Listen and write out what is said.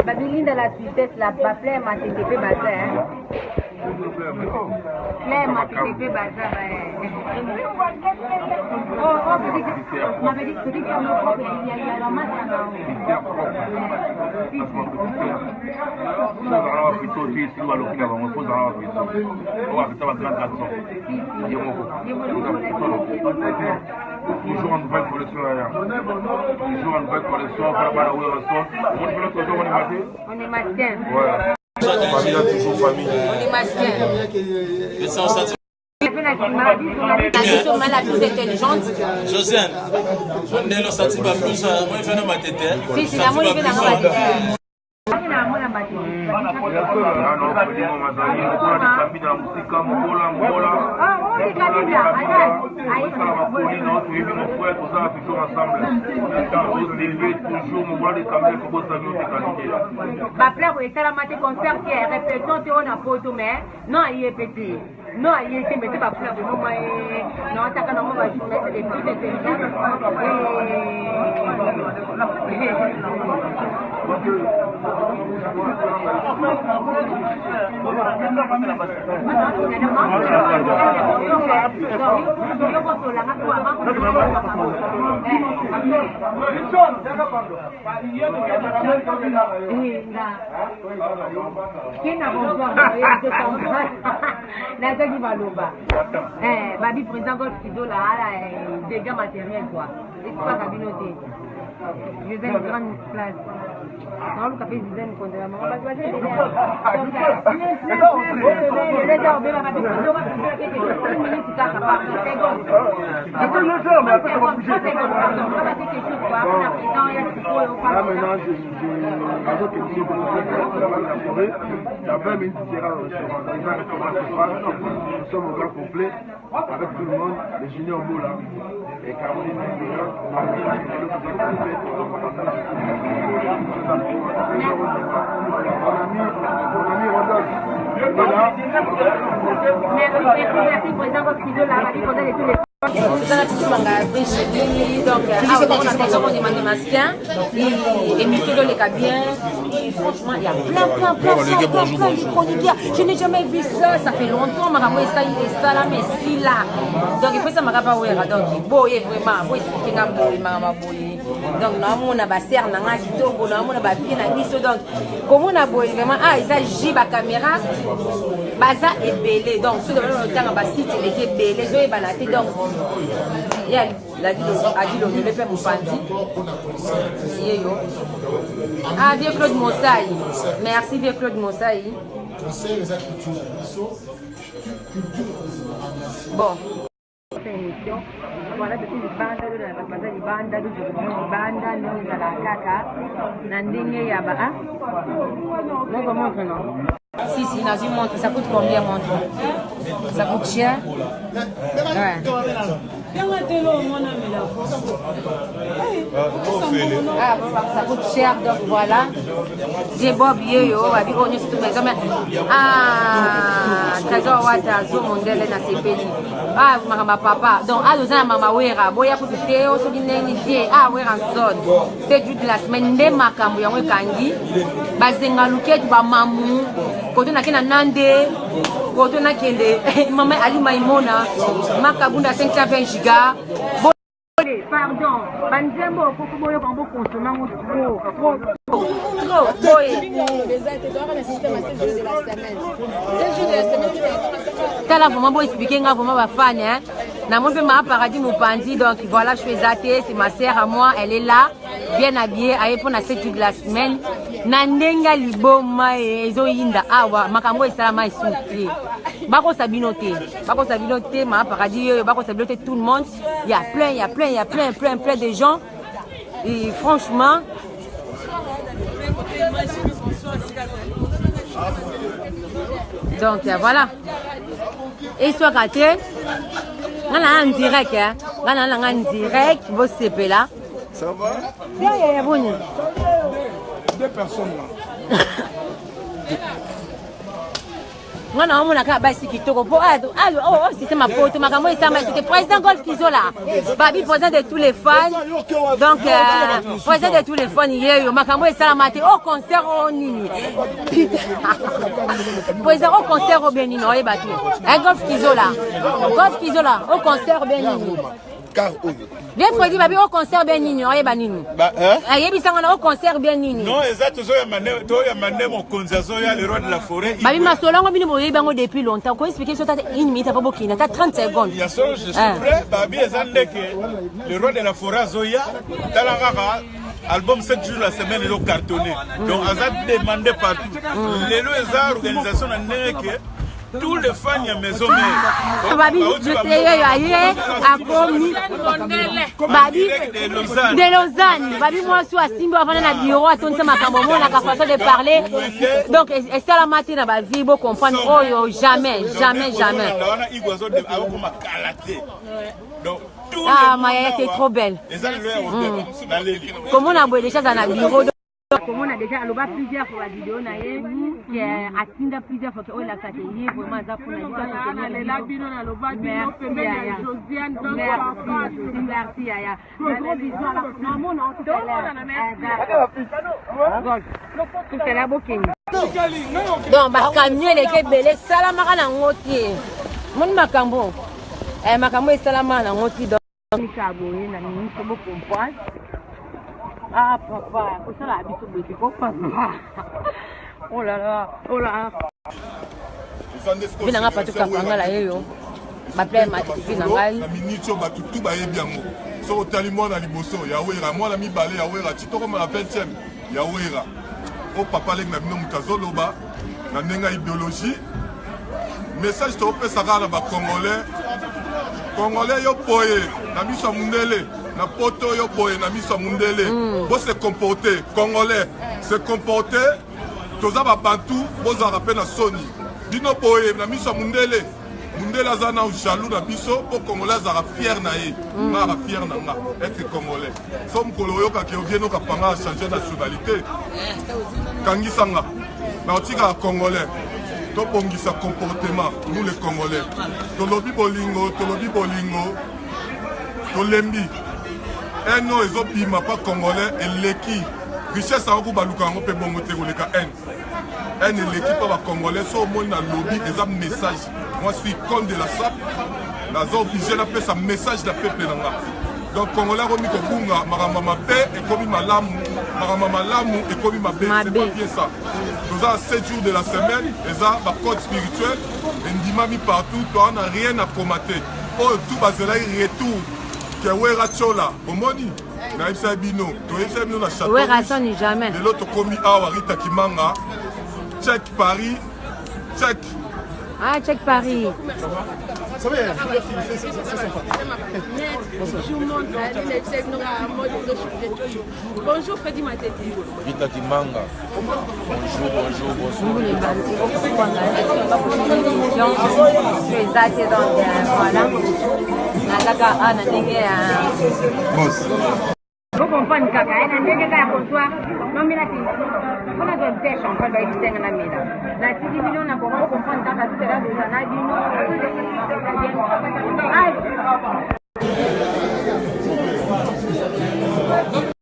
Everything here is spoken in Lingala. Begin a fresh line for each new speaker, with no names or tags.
Babilinda la Suisse, la Baplé m'a été fait bazar. Claire m'a été fait bazar. Oh, tu m'avais dit que c'était comme le propre, il y a la masse.
Toujours en nouvelle collection là. Toujours en nouvelle collection.
On est masquin.
Ouais. Famille là, toujours famille.
On est masquin. La plus intelligente.
Josiane, on est le senti pas plus. Moi, je fais ma tête.
Si, c'est la moi, je fais ma tête. concert qui est répétition on a photo mais non il est petit. Non, il était mais pas fleur de moi non ça quand on va mettre des petites intelligences Babi président Golf Studio là, dégâts matériels quoi. Et c'est pas communauté. Je vais une grande place. Non, le café dizaine contre la maman.
Nous sommes au grand complet avec tout le monde, les juniors Moula et Caroline mon ami Rodolphe.
Merci, président Studio là, Babi Condé et tous les donc, on a des masquins, et Mito les cabines, et franchement, il y a plein de chroniques. Je n'ai jamais vu ça, ça fait longtemps, ma ramoué ça, il est ça là, mais si là. Donc, il faut ça, ma ramoué, donc, boye vraiment, boye, c'est un boye, ma ramoué. Donc, nous avons un serre, nous avons un donc, nous avons un papier, donc, comme on a boye vraiment, ah, il s'agit de la caméra, baza est belé, donc, ceux de l'autre, on site, il était belé, ils ont balaté, donc, il y a dit le père Moufandi. Ah, vieux Claude Moussaï. Merci, vieux Claude Moussaï. Bon. Voilà, depuis le banda de la banda de banda de la caca. Nandingue yaba. Non, comment non? Si, dans une montre, ça coûte combien montre? Ça coûte cher? Ouais. Ah, ça coûte cher, donc voilà. J'ai Bob Yo, avec on est tout maison. Ah, trésor Wata, zo mondele na sepeli. Ah, ma papa. Donc, à deux ans, maman Wera, boya pour Théo, ce qui n'est ni ah, Wera en zone. C'est du de la semaine, des macambou, y'a un kangi. Bazenga luket, ba mamou. Quand on a qu'un nande, quand on a qu'un maman Ali Maïmona, Makabunda 520 gigas. Pardon, Banzembo, Kokoboyo, Bambo, consommant trop. T'as là vraiment beau expliquer, vraiment ma fan, hein. N'a mon ma paradis Moupandi, donc voilà, je suis zaté, c'est ma sœur à moi, elle est là, bien habillée, elle pour la 7 de la semaine. Nandenga liboma et zoinda awa, makambo et salama et soufflé. Bako sabinoté, ma paradis, bako sabinoté tout le monde. Il y a plein de gens. Et franchement, donc voilà. Et soit gâté, on a en direct, hein. On a en direct, vous savez là.
Ça va?
Bien, il y a bon.
Deux personnes là.
Mwana mona ka basi kitoko po système à poto makambo esama c'était président Golf Kizola babi président de tous les fans donc président de tous les fans yeyo makambo esala te au concert au nini président au concert au Benini oyeba tu Golf Kizola au concert Benini bien Freddy babi au concert Benini oyeba nini ayebi sanga au concert Benini
non exact zo ya mané mon konzazo ya le roi de la forêt
babi masolongo bino boyebi bango depuis longtemps ko expliquer sur ta 1 minute avant bokina ta 30 secondes
ya so je suis prêt babi ezandeke le roi de la forêt zoya talanga album 7 jours la semaine il est cartonné donc azad demandé partout les lois organisation na ndeke tous les fans ya maison mère
babi je sais aye akomi babi de Lausanne babi moi so asimbi avant na bureau atonsa makambo mona ka façon de parler donc et ça la matin na ba vie bo comprendre oh jamais ah Maya était trop belle comment on a beau déjà dans la bureau comme on a déjà aloba plusieurs fois la vidéo na ye qui atinda plusieurs fois que oh la catégorie vraiment ça pour la la bino na aloba bino pembe ya Josiane donc merci ya gros bisous la maman non tout à l'heure donc ba camion les ke belé salama kana ngoti mon makambo makambo salama na ngoti donc ka boye na ni ko comprendre. Ah papa, c'est ça la habitude de papa. Oh là là, oh là. Binanga patu kapanga la yo. Ba play match binanga.
Na minute ba tutu ba yebiango. So otali mwana liboso ya wera mwana mibale ya wera titoko ma 20e ya wera. O papa lek na bino mutazolo ba na ndenga idéologie. Message to pesa kana ba Congolais yo poye na biso mundele. Na poto yo boye na miso mundele bo se comporter congolais se comporter toza ba bantu boza rappel na soni bino boye na miso mundele azana jaloux na biso po congolais za fier na ye na fier na nga être congolais som koloyo ka ke obieno ka panga changer nationalité kangisanga na otika congolais to bongisa comportement nous les congolais tolobi bolingo tolembi un an ils ont bima pas congolais et l'équipe richesse à vous balukango pe bongo te koleka un l'équipe pas congolais so mon na lobby ils ont message moi je suis contre de la SAP la zone obligé na pe sa message la peuple nanga donc congolais romi ko bunga marama mabe et komi malamu et komi mabe c'est pas bien ça nous avons 7 jours de la semaine ils ont ba code spirituel et ndimami partout toi on a rien à commenter oh tout bazela retour que wera chola omoni na isa bino to isa bino na château
wera ça ni jamais
de l'autre komi awa Rita Kimanga check Paris check
check Paris
ça va c'est sympa
bonjour Freddy Matete
Rita Kimanga bonjour
vous comprenez kaka na ndenge ka comptoir non mais là on a de pêche en fait ba distingue na mina na tiki bino na bon comprendre kaka tout là de na bino